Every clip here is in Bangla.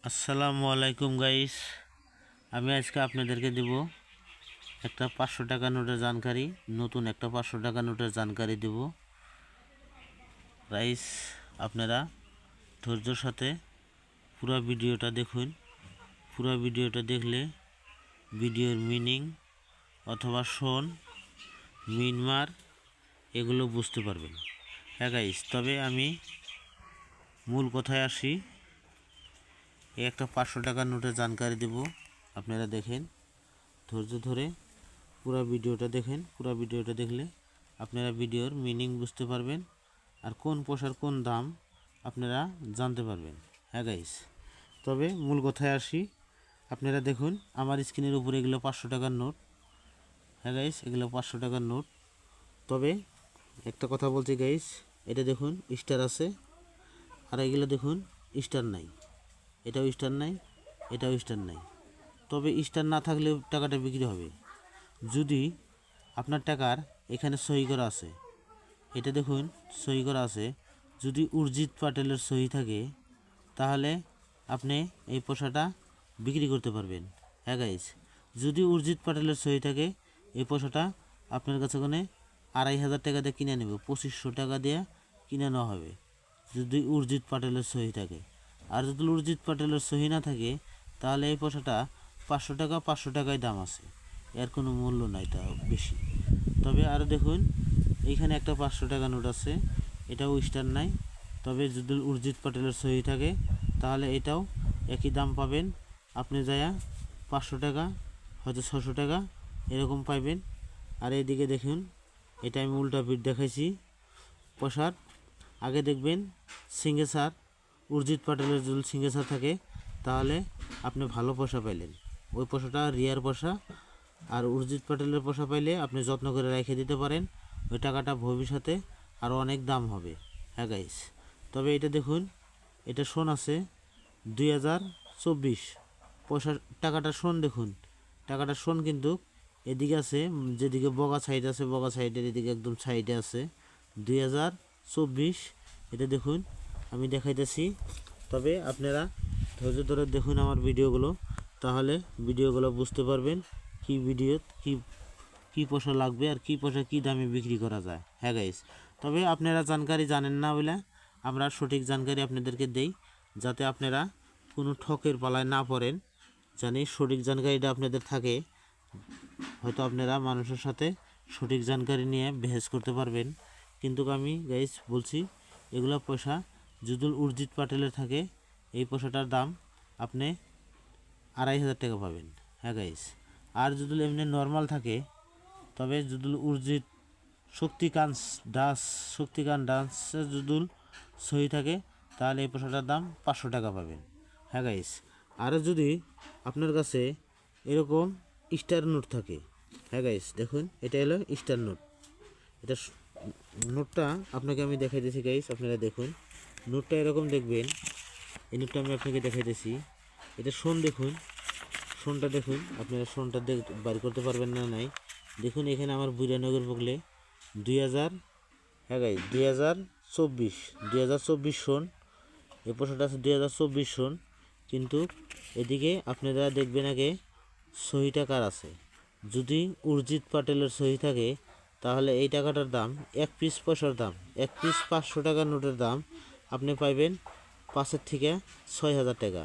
আসসালামু আলাইকুম গাইস। আমি আজকে আপনাদেরকে দেব একটা 500 টাকা নোটের জানকারি, নতুন একটা 500 টাকা নোটের জানকারি দেব গাইস। আপনারা ধৈর্যের সাথে পুরো ভিডিওটা দেখুন। পুরো ভিডিওটা দেখলে ভিডিওর মিনিং অথবা শোন মিনমার এগুলো বুঝতে পারবেন। হ্যাঁ গাইস, তবে আমি মূল কথায় আসি। একটা 500 টাকার নোটের জানকারি দেব, আপনারা দেখেন ধৈর্য ধরে পুরো ভিডিওটা দেখেন। পুরো ভিডিওটা দেখলে আপনারা ভিডিওর মিনিং বুঝতে পারবেন আর কোন পয়সার কোন দাম আপনারা জানতে পারবেন। হ্যাঁ গাইস, তবে মূল কথায় আসি। আপনারা দেখুন আমার স্ক্রিনের উপরে এগুলো 500 টাকার নোট। হ্যাঁ গাইস, এগুলো 500 টাকার নোট। তবে একটা কথা বলছি গাইস, এটা দেখুন স্টার আছে আর এগুলো দেখুন স্টার নাই। এটাও স্টার নাই, এটাও স্টার নাই। তবে স্টার না থাকলেও টাকাটা বিক্রি হবে যদি আপনার টাকার এখানে সই করা আছে। এটা দেখুন সই করা আছে। যদি উর্জিত পাটেলের সই থাকে তাহলে আপনি এই পয়সাটা বিক্রি করতে পারবেন। হ্যাঁ গাইস, যদি উর্জিত পাটেলের সই থাকে এই পয়সাটা আপনার কাছে ওখানে 2500 টাকা দিয়ে কিনে নেবে, 2500 টাকা দিয়ে কিনে নেওয়া হবে যদি উর্জিত পাটেলের সই থাকে। আর যদি উর্জিত পাটেলের সহি না থাকে তাহলে এই পয়সাটা 500 টাকায় দাম আছে, এর কোনো মূল্য নাই তা বেশি। তবে আরও দেখুন এইখানে একটা 500 টাকা নোট আছে, এটাও স্টার নাই। তবে যদি উর্জিত পাটেলের সহি থাকে তাহলে এটাও একই দাম পাবেন। আপনি যায়া 500 টাকা হয়তো 600 টাকা এরকম পাইবেন। আর এইদিকে দেখুন, এটা আমি উল্টা পিঠ দেখাইছি পয়সার। আগে দেখবেন সিঙ্গেসার উর্জিত পাটেলের যদি সিঙ্গেসার থাকে তাহলে আপনি ভালো পয়সা পাইলেন, ওই পয়সাটা রিয়ার পয়সা। আর উর্জিত পাটেলের পয়সা পাইলে আপনি যত্ন করে রেখে দিতে পারেন, ওই টাকাটা ভবিষ্যতে আরও অনেক দাম হবে। হ্যাঁ গাইস, তবে এটা দেখুন এটা শোন আছে 2024 পয়সা। টাকাটা শোন দেখুন, টাকাটা শোন কিন্তু এদিকে আছে, যেদিকে বগা সাইড আছে বগা সাইডের এদিকে একদম সাইডে আছে 2024। এটা দেখুন আমি দেখাইতেছি। তবে আপনারা ধৈর্য ধরে দেখুন আমার ভিডিওগুলো, তাহলে ভিডিওগুলো বুঝতে পারবেন কি ভিডিও কি পয়সা লাগবে আর কি পয়সা কি দামে বিক্রি করা যায়। হ্যাঁ গাইস, তবে আপনারা জানকারি জানেন না বলে আমরা সঠিক জানকারি আপনাদেরকে দেই, যাতে আপনারা কোনো ঠকের পালায় না পড়েন। জানি সঠিক জানকারিটা আপনাদের থাকে, হয়তো আপনারা মানুষের সাথে সঠিক জানকারি নিয়ে বেহেস করতে পারবেন। কিন্তু আমি গাইস বলছি এগুলো পয়সা যদি উর্জিত পাটেলের থাকে এই পয়সাটার দাম আপনি 2500 টাকা পাবেন। হ্যাঁ গাইস, আর যদি এমনি নর্মাল থাকে তবে যদি উর্জিত শক্তিকান্ত ডান্সের যদি সহি থাকে তাহলে এই পয়সাটার দাম 500 টাকা পাবেন। হ্যাঁ গাইস, আরও যদি আপনার কাছে এরকম স্টার নোট থাকে, হ্যাঁ গাইস দেখুন এটা হলো স্টার নোট। এটা নোটটা আপনাকে আমি দেখাইতেছি গাইস, আপনারা দেখুন নোটটা এরকম দেখবেন। এই নোটটা আমি আপনাকে দেখাইতেছি। এটা শোন দেখুন, শোনটা দেখুন, আপনারা শোনটা বাড়ি করতে পারবেন না নাই। দেখুন এখানে আমার বুড়ানগর বগলে 2000, হ্যাঁ গাইস 2024 সন। এই পয়সাটা আছে 2024 সন। কিন্তু এদিকে আপনারা দেখবেন আগে সহিটা কার আছে। যদি উর্জিত পাটেলের সহি থাকে তাহলে এই টাকাটার দাম এক পিস পয়সার দাম, এক পিস 500 টাকার নোটের দাম আপনি পাইবেন 5 থেকে 6000 টাকা।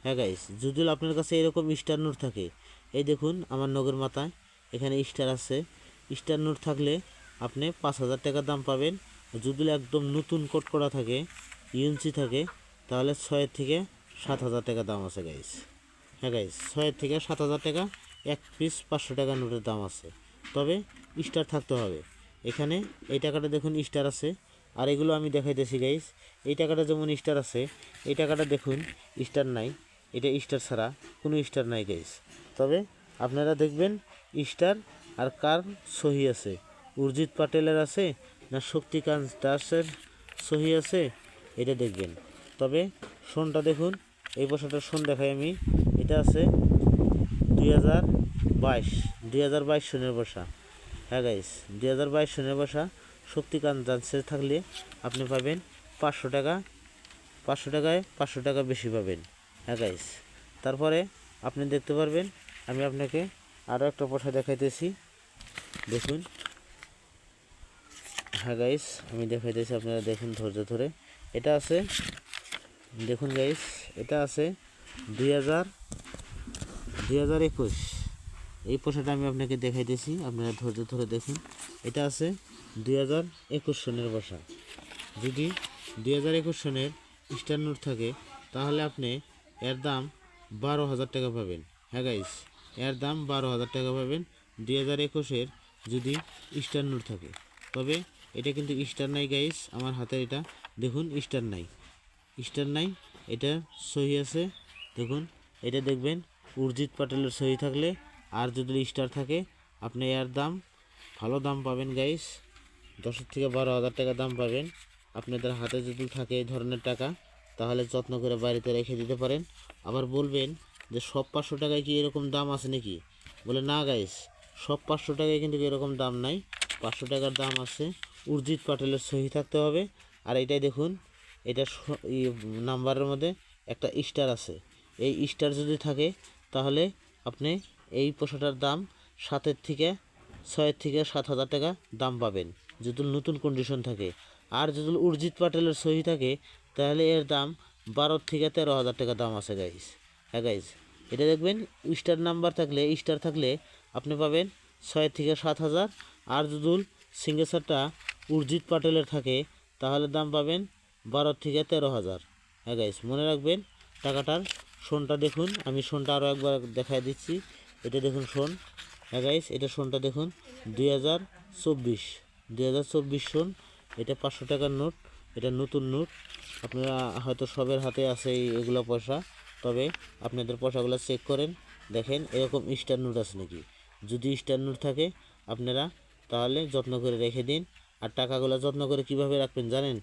হ্যাঁ গাইস, যদি আপনার কাছে এরকম স্টার নোট থাকে, এই দেখুন আমার নগর মাথায় এখানে স্টার আছে, স্টার নোট থাকলে আপনি 5000 টাকা দাম পাবেন। যদি একদম নতুন কোট করা থাকে ইউএনসি থাকে তাহলে 6 থেকে 7000 টাকা দাম আছে গাইস। হ্যাঁ গাইস, 6 থেকে 7000 টাকা এক পিস 500 টাকা নোটের দাম আছে। তবে স্টার থাকতে হবে এখানে। এই টাকাটা দেখুন স্টার আছে। আর এগুলো আমি দেখাইতেছি গাইস, এই টাকাটা যেমন স্টার আছে এই টাকাটা দেখুন স্টার নাই, এটা স্টার ছাড়া কোনো স্টার নাই গাইস। তবে আপনারা দেখবেন স্টার আর কার সহি আছে, উর্জিত পাটেলের আছে না শক্তিকান্ত দাসের সহি আছে, এটা দেখবেন। তবে শোনটা দেখুন, এই পয়সাটার শোন দেখাই আমি। এটা আছে 2022 সনের বসা। হ্যাঁ গাইস 2022 সনের বসা শক্তিকান্ত দাসের থাকলে আপনি পাবেন 500 টাকা, 500 টাকায় 500 টাকা বেশি পাবেন। হ্যাঁ গাইস, তারপরে আপনি দেখতে পারবেন আমি আপনাকে আরও একটা পয়সা দেখাইতেছি, দেখুন। হ্যাঁ গাইস, আমি দেখাইতেছি, আপনারা দেখুন ধৈর্য ধরে। এটা আছে, দেখুন গাইস, এটা আছে 2021। এই পয়সাটা আমি আপনাকে দেখাইতেছি, আপনারা ধৈর্য ধরে দেখুন। এটা আছে 2021 সনের পয়সা। যদি 2021 সনের স্টার নোট থাকে তাহলে আপনি এর দাম 12,000 টাকা পাবেন। হ্যাঁ গাইস, এর দাম 12,000 টাকা পাবেন 2021-এর যদি স্টার নোট থাকে। তবে এটা কিন্তু স্টার নাই গাইস, আমার হাতে এটা দেখুন স্টার নাই, স্টার নাই, এটা সহি আছে দেখুন। এটা দেখবেন উর্জিত পাটেলের সহি থাকলে, আর যদি স্টার থাকে আপনি এর দাম ভালো দাম পাবেন গাইস, 10 থেকে 12,000 টাকা দাম পাবেন। আপনাদের হাতে যদি থাকে এই ধরনের টাকা তাহলে যত্ন করে বাড়িতে রেখে দিতে পারেন। আবার বলবেন যে সব 500 টাকায় কি এরকম দাম আছে নাকি? বলে না গাইস, সব 500 টাকায় কিন্তু এরকম দাম নাই। 500 টাকার দাম আছে, উর্জিত পাটেলের সহি থাকতে হবে। আর এটাই দেখুন, এটা নাম্বারের মধ্যে একটা স্টার আছে। এই স্টার যদি থাকে তাহলে আপনি এই পয়সাটার দাম 6 থেকে 7,000 টাকা দাম পাবেন যদি নতুন কন্ডিশন থাকে। আর যদি উর্জিত পাটেলের সহি থাকে তাহলে এর দাম 12 থেকে 13,000 টাকা দাম আছে গাইস। হ্যাঁ গাইস, এটা দেখবেন স্টার নাম্বার থাকলে, স্টার থাকলে আপনি পাবেন 6 থেকে 7,000। আর যদি সিগনেচারটা উর্জিত পাটেলের থাকে তাহলে দাম পাবেন 12 থেকে 13,000। হ্যাঁ গাইস, মনে রাখবেন টাকাটার শোনটা দেখুন, আমি শোনটা আরও একবার দেখাই দিচ্ছি। এটা দেখুন শোন। হ্যাঁ গাইস, এটা শোনটা দেখুন 2024 শোন। এটা 500 টাকার নোট, এটা নতুন নোট। আপনারা হয়তো সবের হাতে আছে এগুলো পয়সা, তবে আপনাদের পয়সাগুলো চেক করেন, দেখেন এরকম স্টার নোট আছে নাকি। যদি স্টার নোট থাকে আপনারা তাহলে যত্ন করে রেখে দিন। আর টাকাগুলো যত্ন করে কিভাবে রাখবেন জানেন?